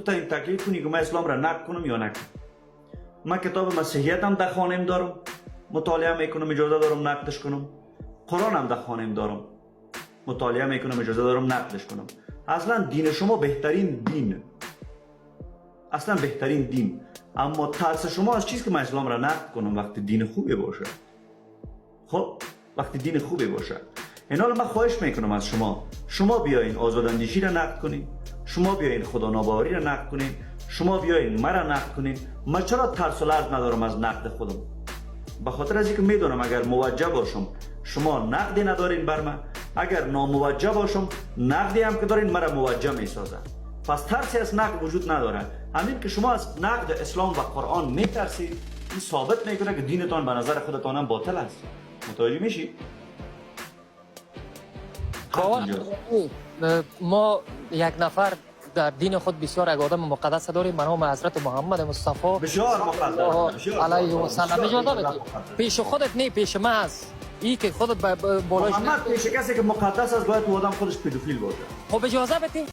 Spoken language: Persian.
تا این تکلیف کنی که من اسلام را نقد کنم یا نکنم. من کتاب مسیحیت هم در خانه‌ام دارم، مطالعه میکنم، اجازه دارم نقدش کنم. قرآن هم در خانه‌ام دارم، مطالعه میکنم، اجازه دارم نقدش کنم. اصلا دین شما بهترین دین، اصلا بهترین دین. اما ترس شما از چیزی که من اسلام را نقد کنم وقتی دین خوبی باشه. خب وقتی دین خوبی باشه. این حال من خواهش میکنم از شما بیاین آزاداندیشی را نقد کنین، شما بیاین خدا ناباوری را نقد کنین، شما بیاین مرا نقد کنین. من چرا ترس و لرز ندارم از نقد خودم؟ به خاطر از اینکه میدونم اگر موجه باشم شما نقدی ندارین بر من، اگر ناموجه باشم نقدی هم که دارین مرا موجه میسازه. پس ترسی از نقد وجود نداره. همین که شما از نقد اسلام و قرآن میترسید، این ثابت میکنه که دینتان به نظر خودتان هم باطل است. متوجه میشی؟ ما یک نفر در دین خود بسیار یک آدم مقدس داریم به نام حضرت محمد مصطفی بسیار مقدس علیه و سلم. اجازه بدید پیش خودت نه پیش من است. این که خودت بالاش محمد پیش کسی که مقدس است باید تو آدم خودش پدوفیل باشه. خب اجازه بدید